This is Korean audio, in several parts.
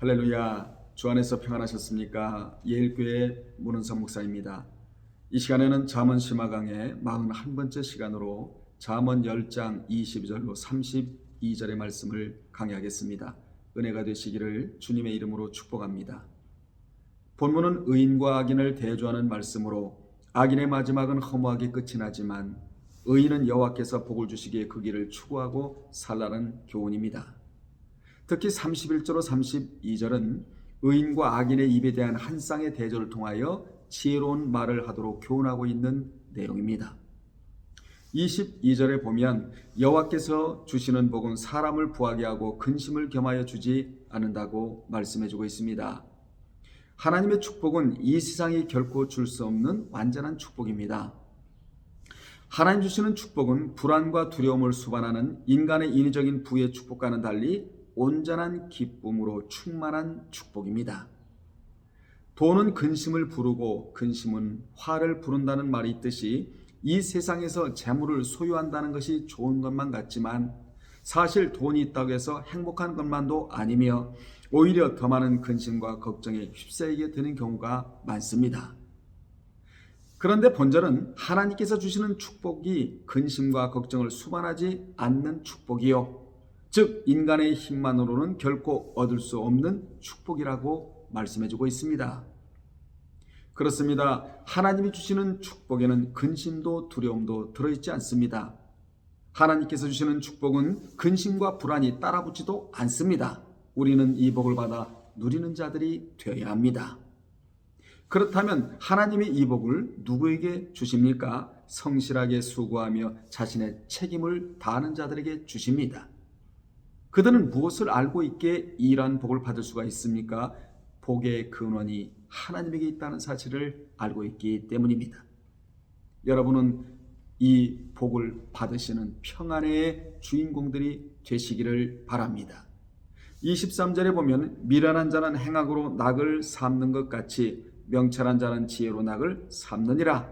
할렐루야, 주 안에서 평안하셨습니까? 예일교회 문은성 목사입니다. 이 시간에는 잠언 심화강의 41번째 시간으로 잠언 10장 22절로 32절의 말씀을 강의하겠습니다. 은혜가 되시기를 주님의 이름으로 축복합니다. 본문은 의인과 악인을 대조하는 말씀으로 악인의 마지막은 허무하게 끝이 나지만 의인은 여호와께서 복을 주시기에 그 길을 추구하고 살라는 교훈입니다. 특히 31절로 32절은 의인과 악인의 입에 대한 한 쌍의 대조를 통하여 지혜로운 말을 하도록 교훈하고 있는 내용입니다. 22절에 보면 여호와께서 주시는 복은 사람을 부하게 하고 근심을 겸하여 주지 않는다고 말씀해주고 있습니다. 하나님의 축복은 이 세상이 결코 줄 수 없는 완전한 축복입니다. 하나님 주시는 축복은 불안과 두려움을 수반하는 인간의 인위적인 부의 축복과는 달리 온전한 기쁨으로 충만한 축복입니다. 돈은 근심을 부르고 근심은 화를 부른다는 말이 있듯이 이 세상에서 재물을 소유한다는 것이 좋은 것만 같지만 사실 돈이 있다고 해서 행복한 것만도 아니며 오히려 더 많은 근심과 걱정에 휩싸이게 되는 경우가 많습니다. 그런데 본절은 하나님께서 주시는 축복이 근심과 걱정을 수반하지 않는 축복이요, 즉 인간의 힘만으로는 결코 얻을 수 없는 축복이라고 말씀해주고 있습니다. 그렇습니다. 하나님이 주시는 축복에는 근심도 두려움도 들어있지 않습니다. 하나님께서 주시는 축복은 근심과 불안이 따라붙지도 않습니다. 우리는 이 복을 받아 누리는 자들이 되어야 합니다. 그렇다면 하나님의 이 복을 누구에게 주십니까? 성실하게 수고하며 자신의 책임을 다하는 자들에게 주십니다. 그들은 무엇을 알고 있기에 이러한 복을 받을 수가 있습니까? 복의 근원이 하나님에게 있다는 사실을 알고 있기 때문입니다. 여러분은 이 복을 받으시는 평안의 주인공들이 되시기를 바랍니다. 23절에 보면 미련한 자는 행악으로 낙을 삼는 것 같이 명철한 자는 지혜로 낙을 삼느니라.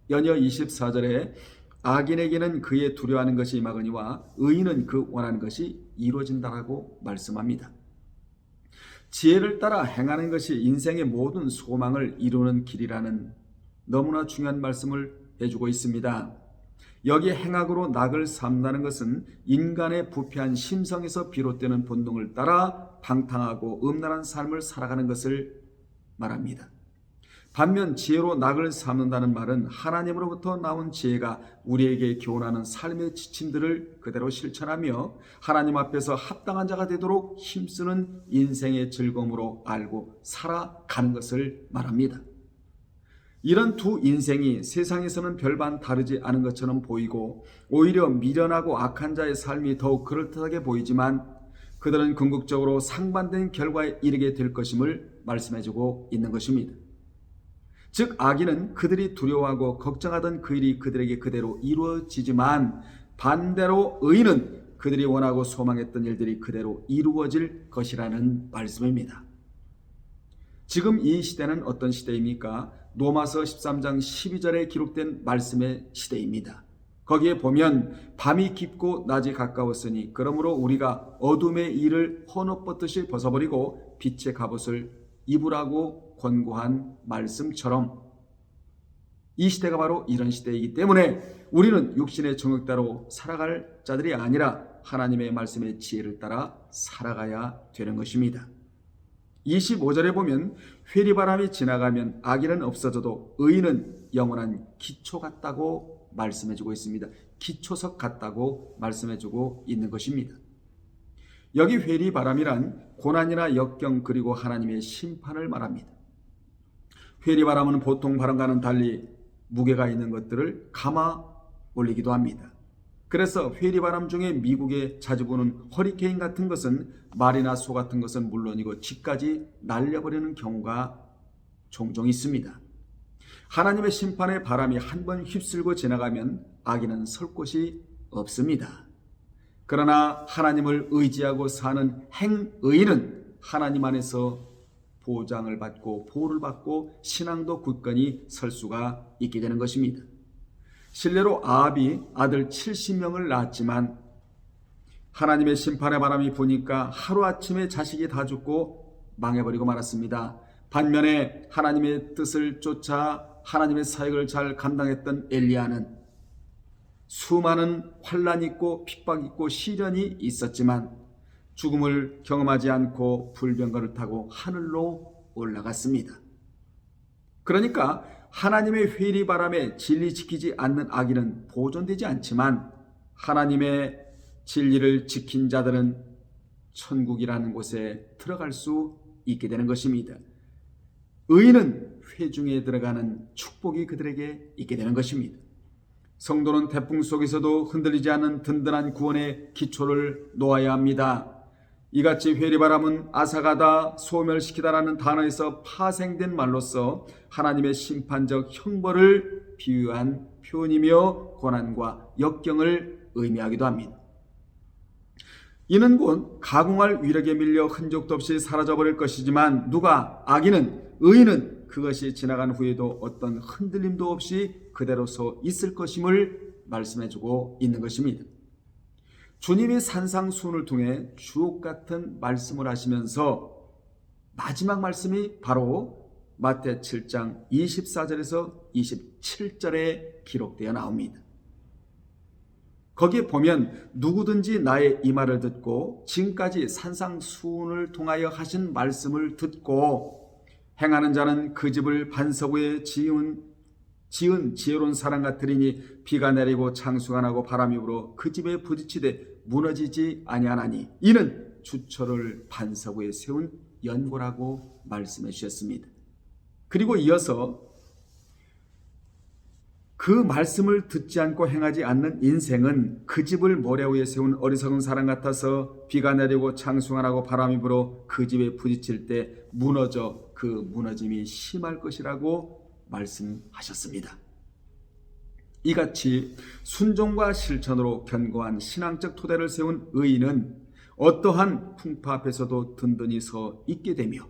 연이어 24절에 악인에게는 그의 두려워하는 것이 임하거니와 의인은 그 원하는 것이 이루어진다라고 말씀합니다. 지혜를 따라 행하는 것이 인생의 모든 소망을 이루는 길이라는 너무나 중요한 말씀을 해주고 있습니다. 여기 행악으로 낙을 삼다는 것은 인간의 부패한 심성에서 비롯되는 본능을 따라 방탕하고 음란한 삶을 살아가는 것을 말합니다. 반면 지혜로 낙을 삼는다는 말은 하나님으로부터 나온 지혜가 우리에게 교훈하는 삶의 지침들을 그대로 실천하며 하나님 앞에서 합당한 자가 되도록 힘쓰는 인생의 즐거움으로 알고 살아가는 것을 말합니다. 이런 두 인생이 세상에서는 별반 다르지 않은 것처럼 보이고 오히려 미련하고 악한 자의 삶이 더욱 그럴듯하게 보이지만 그들은 궁극적으로 상반된 결과에 이르게 될 것임을 말씀해주고 있는 것입니다. 즉 악인은 그들이 두려워하고 걱정하던 그 일이 그들에게 그대로 이루어지지만 반대로 의인은 그들이 원하고 소망했던 일들이 그대로 이루어질 것이라는 말씀입니다. 지금 이 시대는 어떤 시대입니까? 로마서 13장 12절에 기록된 말씀의 시대입니다. 거기에 보면 밤이 깊고 낮이 가까웠으니 그러므로 우리가 어둠의 일을 헌옷벗듯이 벗어버리고 빛의 갑옷을 입으라고 권고한 말씀처럼 이 시대가 바로 이런 시대이기 때문에 우리는 육신의 정욕대로 살아갈 자들이 아니라 하나님의 말씀의 지혜를 따라 살아가야 되는 것입니다. 25절에 보면 회리바람이 지나가면 악인은 없어져도 의인은 영원한 기초 같다고 말씀해주고 있습니다. 기초석 같다고 말씀해주고 있는 것입니다. 여기 회리바람이란 고난이나 역경 그리고 하나님의 심판을 말합니다. 회리바람은 보통 바람과는 달리 무게가 있는 것들을 감아 올리기도 합니다. 그래서 회리바람 중에 미국에 자주 보는 허리케인 같은 것은 말이나 소 같은 것은 물론이고 집까지 날려버리는 경우가 종종 있습니다. 하나님의 심판의 바람이 한 번 휩쓸고 지나가면 악인은 설 곳이 없습니다. 그러나 하나님을 의지하고 사는 행의인은 하나님 안에서 보장을 받고 보호를 받고 신앙도 굳건히 설 수가 있게 되는 것입니다. 실례로 아합이 아들 70명을 낳았지만 하나님의 심판의 바람이 부니까 하루아침에 자식이 다 죽고 망해버리고 말았습니다. 반면에 하나님의 뜻을 쫓아 하나님의 사역을 잘 감당했던 엘리야는 수많은 환난이 있고 핍박이 있고 시련이 있었지만 죽음을 경험하지 않고 불병거를 타고 하늘로 올라갔습니다. 그러니까 하나님의 회리 바람에 진리 지키지 않는 악인은 보존되지 않지만 하나님의 진리를 지킨 자들은 천국이라는 곳에 들어갈 수 있게 되는 것입니다. 의인은 회중에 들어가는 축복이 그들에게 있게 되는 것입니다. 성도는 태풍 속에서도 흔들리지 않는 든든한 구원의 기초를 놓아야 합니다. 이같이 회리바람은 아사가다, 소멸시키다라는 단어에서 파생된 말로서 하나님의 심판적 형벌을 비유한 표현이며 고난과 역경을 의미하기도 합니다. 이는 곧 가공할 위력에 밀려 흔적도 없이 사라져버릴 것이지만 누가 악인은 의인은 그것이 지나간 후에도 어떤 흔들림도 없이 그대로 서 있을 것임을 말씀해주고 있는 것입니다. 주님이 산상수훈을 통해 주옥같은 말씀을 하시면서 마지막 말씀이 바로 마태 7장 24절에서 27절에 기록되어 나옵니다. 거기에 보면 누구든지 나의 이 말을 듣고 지금까지 산상수훈을 통하여 하신 말씀을 듣고 행하는 자는 그 집을 반석 위에 지은 지혜로운 사람 같으리니 비가 내리고 창수가 나고 바람이 불어 그 집에 부딪히되 무너지지 아니하나니 이는 주철을 반석 위에 세운 연고라고 말씀해 주셨습니다. 그리고 이어서 그 말씀을 듣지 않고 행하지 않는 인생은 그 집을 모래 위에 세운 어리석은 사람 같아서 비가 내리고 창수가 나고 바람이 불어 그 집에 부딪힐 때 무너져 그 무너짐이 심할 것이라고 말씀하셨습니다. 이같이 순종과 실천으로 견고한 신앙적 토대를 세운 의인은 어떠한 풍파 앞에서도 든든히 서 있게 되며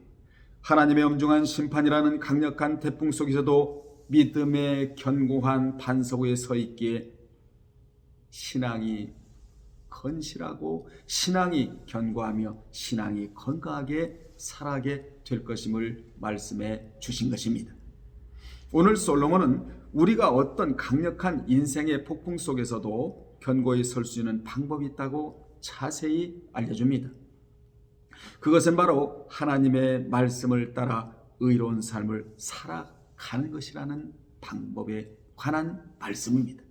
하나님의 엄중한 심판이라는 강력한 태풍 속에서도 믿음의 견고한 반석 위에 서 있기에 신앙이 건실하고 신앙이 견고하며 신앙이 건강하게 살아가게 될 것임을 말씀해 주신 것입니다. 오늘 솔로몬은 우리가 어떤 강력한 인생의 폭풍 속에서도 견고히 설 수 있는 방법이 있다고 자세히 알려줍니다. 그것은 바로 하나님의 말씀을 따라 의로운 삶을 살아가는 것이라는 방법에 관한 말씀입니다.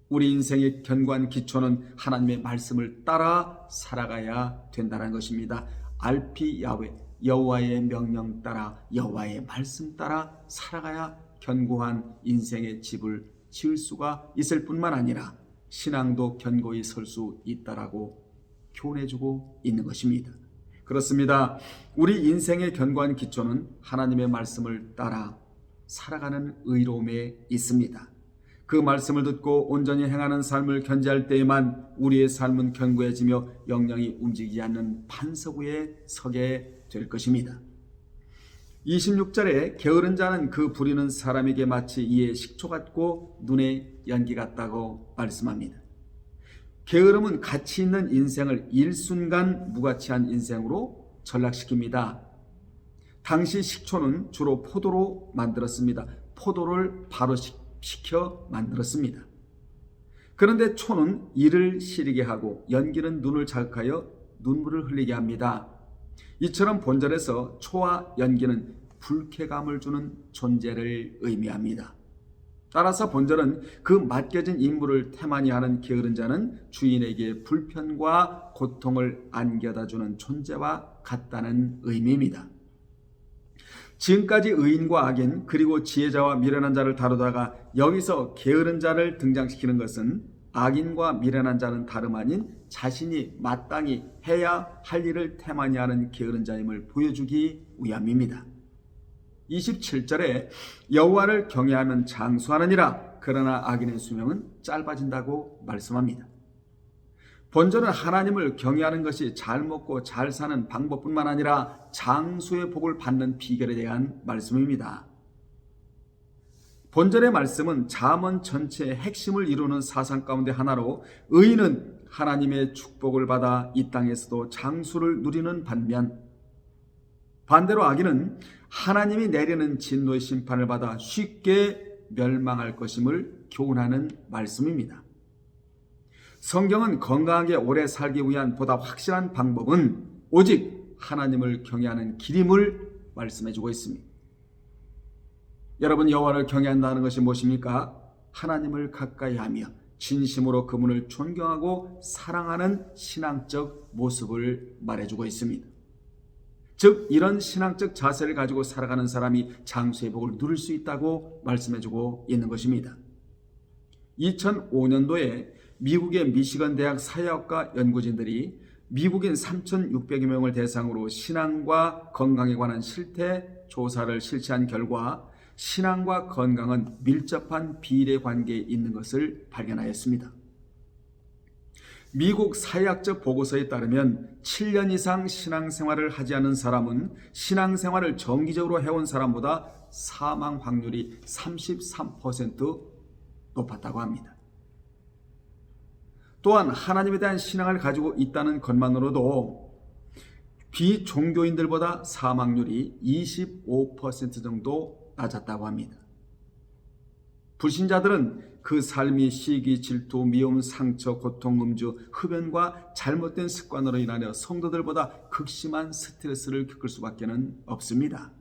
우리 인생의 견고한 기초는 하나님의 말씀을 따라 살아가야 된다는 것입니다. 알피 야훼, 여호와의 명령 따라 여호와의 말씀 따라 살아가야 견고한 인생의 집을 지을 수가 있을 뿐만 아니라 신앙도 견고히 설 수 있다라고 교훈해주고 있는 것입니다. 그렇습니다. 우리 인생의 견고한 기초는 하나님의 말씀을 따라 살아가는 의로움에 있습니다. 그 말씀을 듣고 온전히 행하는 삶을 견지할 때에만 우리의 삶은 견고해지며 영영이 움직이지 않는 반석 위에 서게 될 것입니다. 26절에 게으른 자는 그 부리는 사람에게 마치 이에 식초 같고 눈에 연기 같다고 말씀합니다. 게으름은 가치 있는 인생을 일순간 무가치한 인생으로 전락시킵니다. 당시 식초는 주로 포도로 만들었습니다. 포도를 바로 식혀 만들었습니다. 그런데 초는 이를 시리게 하고 연기는 눈을 자극하여 눈물을 흘리게 합니다. 이처럼 본절에서 초와 연기는 불쾌감을 주는 존재를 의미합니다. 따라서 본절은 그 맡겨진 임무를 태만히 하는 게으른 자는 주인에게 불편과 고통을 안겨다주는 존재와 같다는 의미입니다. 지금까지 의인과 악인 그리고 지혜자와 미련한 자를 다루다가 여기서 게으른 자를 등장시키는 것은 악인과 미련한 자는 다름 아닌 자신이 마땅히 해야 할 일을 태만히 하는 게으른 자임을 보여주기 위함입니다. 27절에 여호와를 경외하면 장수하느니라 그러나 악인의 수명은 짧아진다고 말씀합니다. 본절은 하나님을 경외하는 것이 잘 먹고 잘 사는 방법뿐만 아니라 장수의 복을 받는 비결에 대한 말씀입니다. 본절의 말씀은 잠언 전체의 핵심을 이루는 사상 가운데 하나로 의인은 하나님의 축복을 받아 이 땅에서도 장수를 누리는 반면 반대로 악인은 하나님이 내리는 진노의 심판을 받아 쉽게 멸망할 것임을 교훈하는 말씀입니다. 성경은 건강하게 오래 살기 위한 보다 확실한 방법은 오직 하나님을 경외하는 길임을 말씀해주고 있습니다. 여러분, 여호와를 경외한다는 것이 무엇입니까? 하나님을 가까이하며 진심으로 그분을 존경하고 사랑하는 신앙적 모습을 말해주고 있습니다. 즉, 이런 신앙적 자세를 가지고 살아가는 사람이 장수의 복을 누릴 수 있다고 말씀해주고 있는 것입니다. 2005년도에 미국의 미시건 대학 사회학과 연구진들이 미국인 3,600여 명을 대상으로 신앙과 건강에 관한 실태 조사를 실시한 결과 신앙과 건강은 밀접한 비례 관계에 있는 것을 발견하였습니다. 미국 사회학적 보고서에 따르면 7년 이상 신앙생활을 하지 않은 사람은 신앙생활을 정기적으로 해온 사람보다 사망 확률이 33% 높았다고 합니다. 또한 하나님에 대한 신앙을 가지고 있다는 것만으로도 비종교인들보다 사망률이 25% 정도 낮았다고 합니다. 불신자들은 그 삶이 시기, 질투, 미움, 상처, 고통, 음주, 흡연과 잘못된 습관으로 인하여 성도들보다 극심한 스트레스를 겪을 수밖에 없습니다.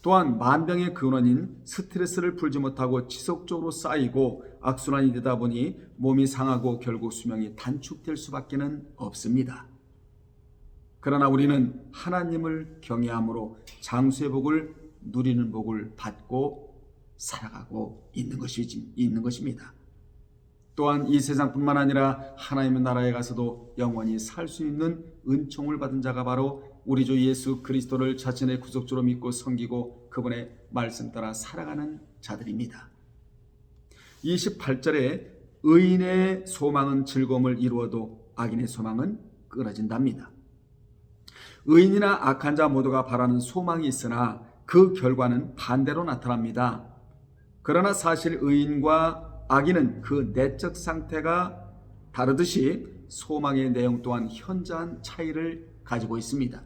또한 만병의 근원인 스트레스를 풀지 못하고 지속적으로 쌓이고 악순환이 되다 보니 몸이 상하고 결국 수명이 단축될 수밖에 없습니다. 그러나 우리는 하나님을 경외함으로 장수의 복을 누리는 복을 받고 살아가고 있는 것입니다. 또한 이 세상뿐만 아니라 하나님의 나라에 가서도 영원히 살 수 있는 은총을 받은 자가 바로 우리 주 예수 그리스도를 자신의 구속주로 믿고 섬기고 그분의 말씀 따라 살아가는 자들입니다. 28절에 의인의 소망은 즐거움을 이루어도 악인의 소망은 끊어진답니다. 의인이나 악한 자 모두가 바라는 소망이 있으나 그 결과는 반대로 나타납니다. 그러나 사실 의인과 악인은 그 내적 상태가 다르듯이 소망의 내용 또한 현저한 차이를 가지고 있습니다.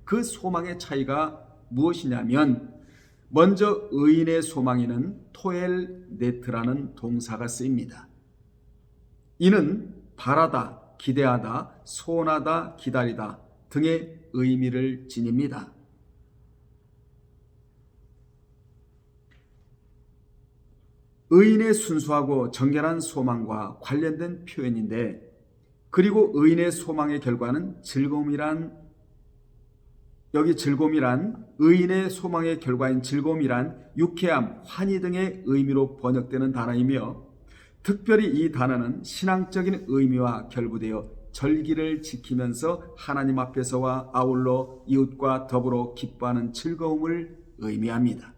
그 소망의 차이가 무엇이냐면 먼저 의인의 소망에는 토엘네트라는 동사가 쓰입니다. 이는 바라다, 기대하다, 소원하다, 기다리다 등의 의미를 지닙니다. 의인의 순수하고 정결한 소망과 관련된 표현인데, 그리고 의인의 소망의 결과는 즐거움이란, 여기 즐거움이란 의인의 소망의 결과인 즐거움이란 유쾌함, 환희 등의 의미로 번역되는 단어이며, 특별히 이 단어는 신앙적인 의미와 결부되어 절기를 지키면서 하나님 앞에서와 아울러 이웃과 더불어 기뻐하는 즐거움을 의미합니다.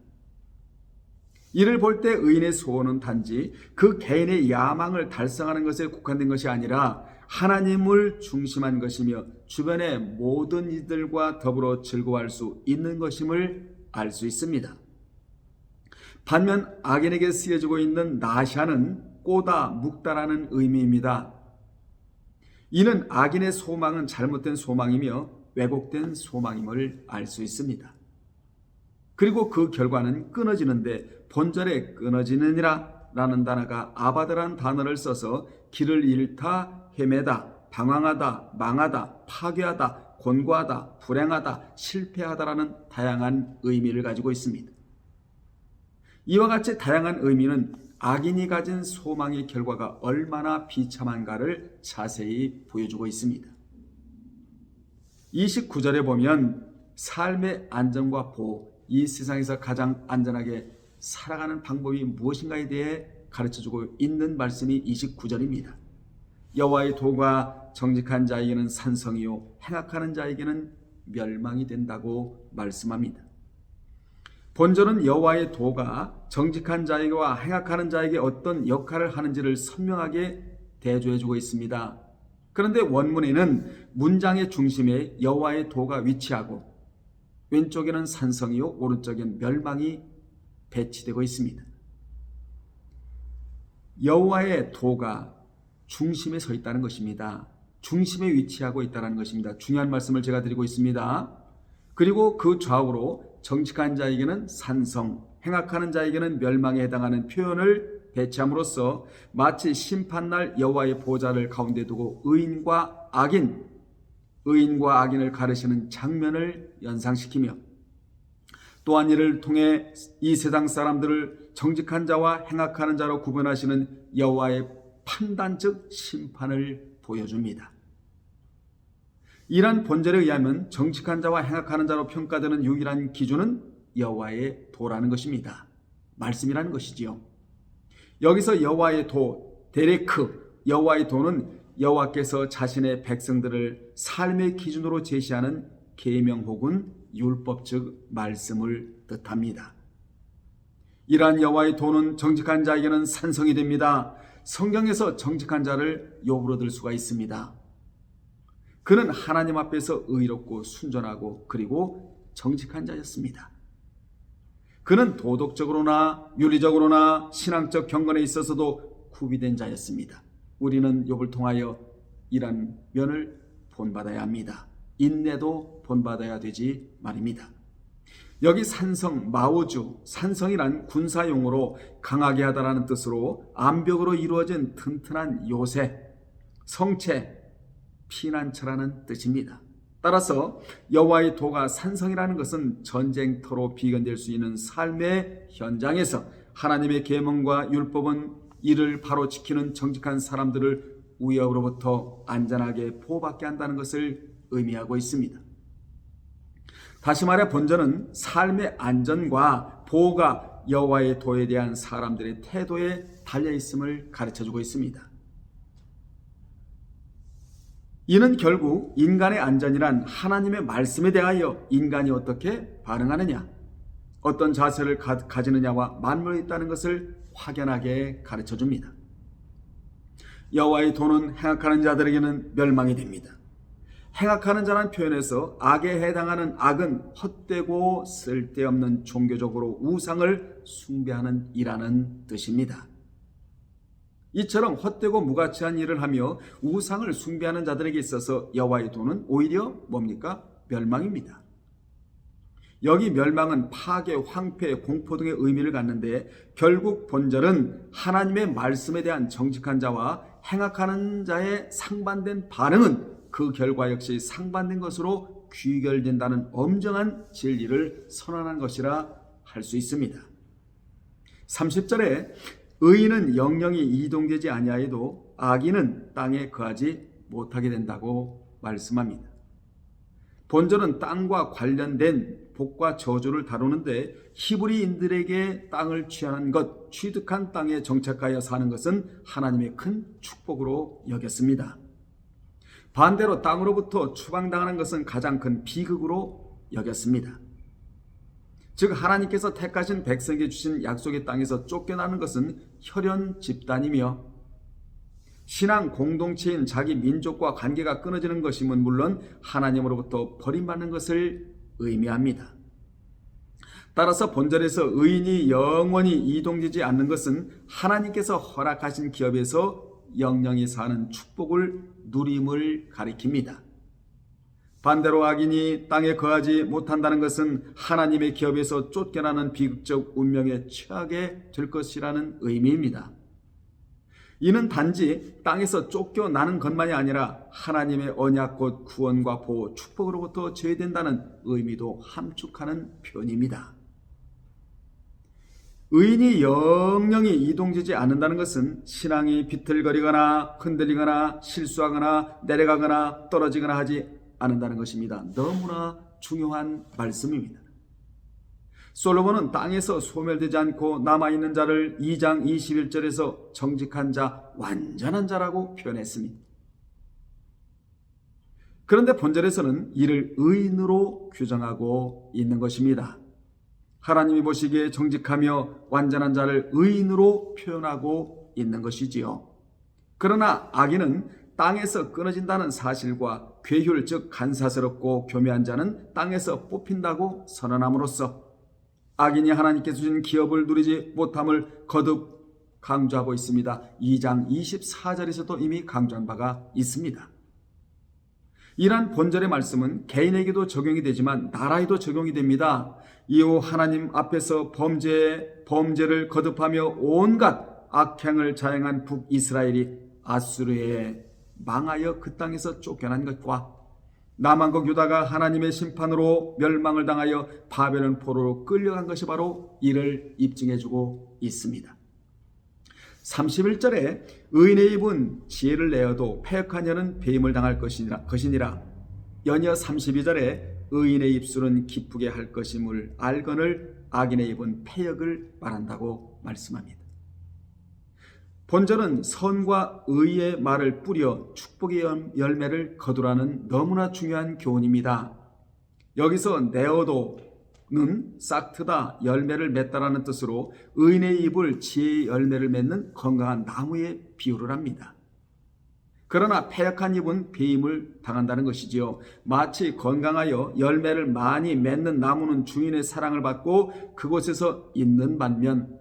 이를 볼 때 의인의 소원은 단지 그 개인의 야망을 달성하는 것에 국한된 것이 아니라 하나님을 중심한 것이며 주변의 모든 이들과 더불어 즐거워할 수 있는 것임을 알 수 있습니다. 반면 악인에게 쓰여지고 있는 나샤는 꼬다, 묵다라는 의미입니다. 이는 악인의 소망은 잘못된 소망이며 왜곡된 소망임을 알 수 있습니다. 그리고 그 결과는 끊어지는데 본절에 끊어지느니라 라는 단어가 아바드라는 단어를 써서 길을 잃다, 헤매다, 방황하다, 망하다, 파괴하다, 곤고하다, 불행하다, 실패하다라는 다양한 의미를 가지고 있습니다. 이와 같이 다양한 의미는 악인이 가진 소망의 결과가 얼마나 비참한가를 자세히 보여주고 있습니다. 29절에 보면 삶의 안정과 보호, 이 세상에서 가장 안전하게 살아가는 방법이 무엇인가에 대해 가르쳐주고 있는 말씀이 29절입니다. 여호와의 도가 정직한 자에게는 산성이요 행악하는 자에게는 멸망이 된다고 말씀합니다. 본절은 여호와의 도가 정직한 자에게와 행악하는 자에게 어떤 역할을 하는지를 선명하게 대조해주고 있습니다. 그런데 원문에는 문장의 중심에 여호와의 도가 위치하고 왼쪽에는 산성이요 오른쪽엔 멸망이 배치되고 있습니다. 여호와의 도가 중심에 서 있다는 것입니다. 중심에 위치하고 있다는 것입니다. 중요한 말씀을 제가 드리고 있습니다. 그리고 그 좌우로 정직한 자에게는 산성, 행악하는 자에게는 멸망에 해당하는 표현을 배치함으로써 마치 심판날 여호와의 보좌를 가운데 두고 의인과 악인을 가르시는 장면을 연상시키며, 또한 이를 통해 이 세상 사람들을 정직한 자와 행악하는 자로 구분하시는 여호와의 판단적 심판을 보여줍니다. 이러한 본절에 의하면 정직한 자와 행악하는 자로 평가되는 유일한 기준은 여호와의 도라는 것입니다. 말씀이라는 것이지요. 여기서 여호와의 도, 데레크, 여호와의 도는 여호와께서 자신의 백성들을 삶의 기준으로 제시하는 계명 혹은 율법 즉 말씀을 뜻합니다. 이러한 여호와의 도는 정직한 자에게는 산성이 됩니다. 성경에서 정직한 자를 욥으로 들 수가 있습니다. 그는 하나님 앞에서 의롭고 순전하고 그리고 정직한 자였습니다. 그는 도덕적으로나 윤리적으로나 신앙적 경건에 있어서도 구비된 자였습니다. 우리는 욥을 통하여 이런 면을 본받아야 합니다. 인내도 본받아야 되지 말입니다. 여기 산성, 마오주, 산성이란 군사용어로 강하게 하다라는 뜻으로 암벽으로 이루어진 튼튼한 요새, 성체, 피난처라는 뜻입니다. 따라서 여호와의 도가 산성이라는 것은 전쟁터로 비견될 수 있는 삶의 현장에서 하나님의 계명과 율법은 이를 바로 지키는 정직한 사람들을 위협으로부터 안전하게 보호받게 한다는 것을 의미하고 있습니다. 다시 말해 본전은 삶의 안전과 보호가 여호와의 도에 대한 사람들의 태도에 달려있음을 가르쳐주고 있습니다. 이는 결국 인간의 안전이란 하나님의 말씀에 대하여 인간이 어떻게 반응하느냐, 어떤 자세를 가지느냐와 맞물려 있다는 것을 확연하게 가르쳐줍니다. 여호와의 도는 행악하는 자들에게는 멸망이 됩니다. 행악하는 자라는 표현에서 악에 해당하는 악은 헛되고 쓸데없는 종교적으로 우상을 숭배하는 이라는 뜻입니다. 이처럼 헛되고 무가치한 일을 하며 우상을 숭배하는 자들에게 있어서 여호와의 도는 오히려 뭡니까? 멸망입니다. 여기 멸망은 파괴, 황폐, 공포 등의 의미를 갖는데 결국 본절은 하나님의 말씀에 대한 정직한 자와 행악하는 자의 상반된 반응은 그 결과 역시 상반된 것으로 귀결된다는 엄정한 진리를 선언한 것이라 할 수 있습니다. 30절에 의인은 영영이 이동되지 아니하여도 악인은 땅에 거하지 못하게 된다고 말씀합니다. 본절은 땅과 관련된 복과 저주를 다루는데 히브리인들에게 땅을 취하는 것, 취득한 땅에 정착하여 사는 것은 하나님의 큰 축복으로 여겼습니다. 반대로 땅으로부터 추방당하는 것은 가장 큰 비극으로 여겼습니다. 즉 하나님께서 택하신 백성에게 주신 약속의 땅에서 쫓겨나는 것은 혈연 집단이며 신앙 공동체인 자기 민족과 관계가 끊어지는 것이면 물론 하나님으로부터 버림받는 것을 의미합니다. 따라서 본절에서 의인이 영원히 이동되지 않는 것은 하나님께서 허락하신 기업에서 영영이 사는 축복을 누림을 가리킵니다. 반대로 악인이 땅에 거하지 못한다는 것은 하나님의 기업에서 쫓겨나는 비극적 운명에 처하게 될 것이라는 의미입니다. 이는 단지 땅에서 쫓겨나는 것만이 아니라 하나님의 언약 곧 구원과 보호, 축복으로부터 제외된다는 의미도 함축하는 표현입니다. 의인이 영영이 이동되지 않는다는 것은 신앙이 비틀거리거나 흔들리거나 실수하거나 내려가거나 떨어지거나 하지 않는다는 것입니다. 너무나 중요한 말씀입니다. 솔로몬은 땅에서 소멸되지 않고 남아있는 자를 2장 21절에서 정직한 자, 완전한 자라고 표현했습니다. 그런데 본절에서는 이를 의인으로 규정하고 있는 것입니다. 하나님이 보시기에 정직하며 완전한 자를 의인으로 표현하고 있는 것이지요. 그러나 악인은 땅에서 끊어진다는 사실과 괴휼 즉 간사스럽고 교묘한 자는 땅에서 뽑힌다고 선언함으로써 악인이 하나님께서 주신 기업을 누리지 못함을 거듭 강조하고 있습니다. 2장 24절에서도 이미 강조한 바가 있습니다. 이러한 본절의 말씀은 개인에게도 적용이 되지만 나라에도 적용이 됩니다. 이후 하나님 앞에서 범죄를 거듭하며 온갖 악행을 자행한 북이스라엘이 아수르에 망하여 그 땅에서 쫓겨난 것과 남한국 유다가 하나님의 심판으로 멸망을 당하여 바벨론 포로로 끌려간 것이 바로 이를 입증해주고 있습니다. 31절에 의인의 입은 지혜를 내어도 패역한 자는 배임을 당할 것이니라. 연이어 32절에 의인의 입술은 기쁘게 할 것임을 알거늘 악인의 입은 패역을 말한다고 말씀합니다. 본절은 선과 의의 말을 뿌려 축복의 열매를 거두라는 너무나 중요한 교훈입니다. 여기서 내어도는 싹트다, 열매를 맺다라는 뜻으로 의인의 입을 지혜의 열매를 맺는 건강한 나무에 비유를 합니다. 그러나 패역한 입은 배임을 당한다는 것이지요. 마치 건강하여 열매를 많이 맺는 나무는 주인의 사랑을 받고 그곳에서 있는 반면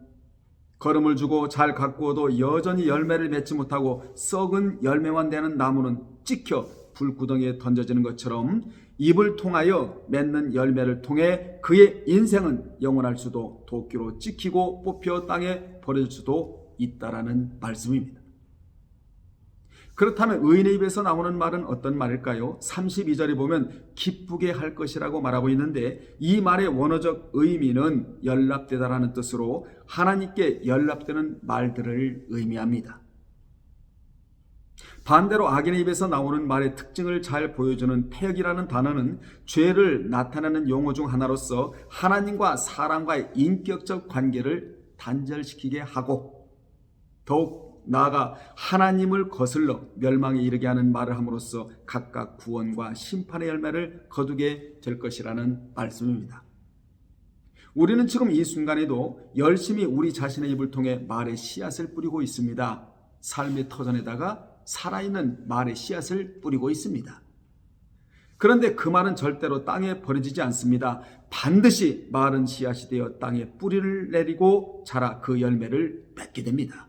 거름을 주고 잘 가꾸어도 여전히 열매를 맺지 못하고 썩은 열매만 되는 나무는 찍혀 불구덩이에 던져지는 것처럼 입을 통하여 맺는 열매를 통해 그의 인생은 영원할 수도 도끼로 찍히고 뽑혀 땅에 버릴 수도 있다라는 말씀입니다. 그렇다면 의인의 입에서 나오는 말은 어떤 말일까요? 32절에 보면 기쁘게 할 것이라고 말하고 있는데 이 말의 원어적 의미는 연락되다라는 뜻으로 하나님께 연락되는 말들을 의미합니다. 반대로 악인의 입에서 나오는 말의 특징을 잘 보여주는 패역이라는 단어는 죄를 나타내는 용어 중 하나로서 하나님과 사람과의 인격적 관계를 단절시키게 하고 더욱 나아가 하나님을 거슬러 멸망에 이르게 하는 말을 함으로써 각각 구원과 심판의 열매를 거두게 될 것이라는 말씀입니다. 우리는 지금 이 순간에도 열심히 우리 자신의 입을 통해 말의 씨앗을 뿌리고 있습니다. 삶의 터전에다가 살아있는 말의 씨앗을 뿌리고 있습니다. 그런데 그 말은 절대로 땅에 버려지지 않습니다. 반드시 마른 씨앗이 되어 땅에 뿌리를 내리고 자라 그 열매를 맺게 됩니다.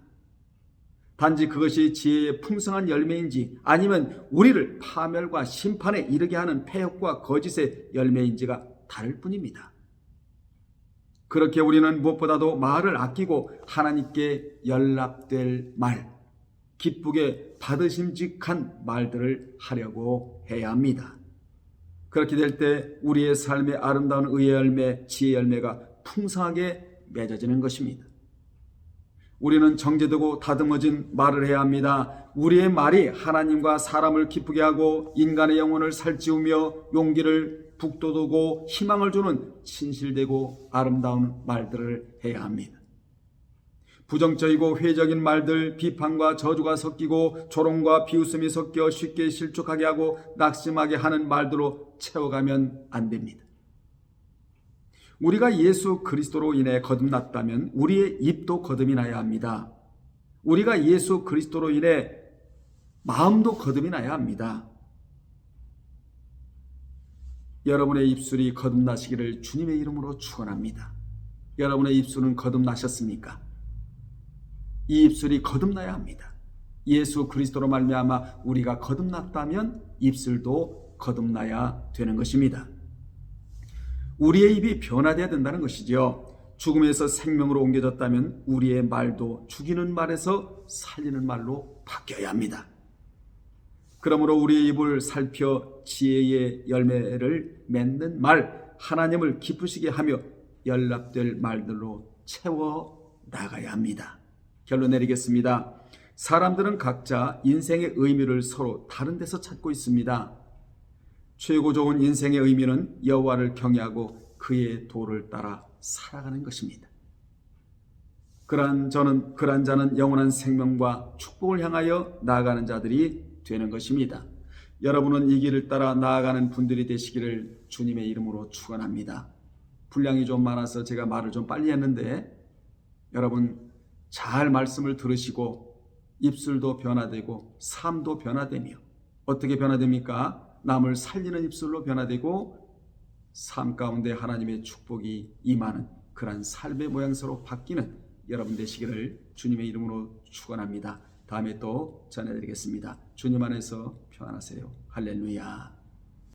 단지 그것이 지혜의 풍성한 열매인지 아니면 우리를 파멸과 심판에 이르게 하는 패역과 거짓의 열매인지가 다를 뿐입니다. 그렇게 우리는 무엇보다도 말을 아끼고 하나님께 연락될 말, 기쁘게 받으심직한 말들을 하려고 해야 합니다. 그렇게 될 때 우리의 삶의 아름다운 의의 열매, 지혜의 열매가 풍성하게 맺어지는 것입니다. 우리는 정제되고 다듬어진 말을 해야 합니다. 우리의 말이 하나님과 사람을 기쁘게 하고 인간의 영혼을 살찌우며 용기를 북돋우고 희망을 주는 진실되고 아름다운 말들을 해야 합니다. 부정적이고 회의적인 말들, 비판과 저주가 섞이고 조롱과 비웃음이 섞여 쉽게 실족하게 하고 낙심하게 하는 말들로 채워가면 안 됩니다. 우리가 예수 그리스도로 인해 거듭났다면 우리의 입도 거듭이 나야 합니다. 우리가 예수 그리스도로 인해 마음도 거듭이 나야 합니다. 여러분의 입술이 거듭나시기를 주님의 이름으로 축원합니다. 여러분의 입술은 거듭나셨습니까? 이 입술이 거듭나야 합니다. 예수 그리스도로 말미암아 우리가 거듭났다면 입술도 거듭나야 되는 것입니다. 우리의 입이 변화되어야 된다는 것이지요. 죽음에서 생명으로 옮겨졌다면 우리의 말도 죽이는 말에서 살리는 말로 바뀌어야 합니다. 그러므로 우리의 입을 살펴 지혜의 열매를 맺는 말, 하나님을 기쁘시게 하며 연락될 말들로 채워 나가야 합니다. 결론 내리겠습니다. 사람들은 각자 인생의 의미를 서로 다른 데서 찾고 있습니다. 최고 좋은 인생의 의미는 여호와를 경외하고 그의 도를 따라 살아가는 것입니다. 그러한 자는 영원한 생명과 축복을 향하여 나아가는 자들이 되는 것입니다. 여러분은 이 길을 따라 나아가는 분들이 되시기를 주님의 이름으로 축원합니다. 분량이 좀 많아서 제가 말을 좀 빨리 했는데 여러분 잘 말씀을 들으시고 입술도 변화되고 삶도 변화되며 어떻게 변화됩니까? 남을 살리는 입술로 변화되고 삶 가운데 하나님의 축복이 임하는 그러한 삶의 모양새로 바뀌는 여러분 되시기를 주님의 이름으로 축원합니다. 다음에 또 전해드리겠습니다. 주님 안에서 평안하세요. 할렐루야.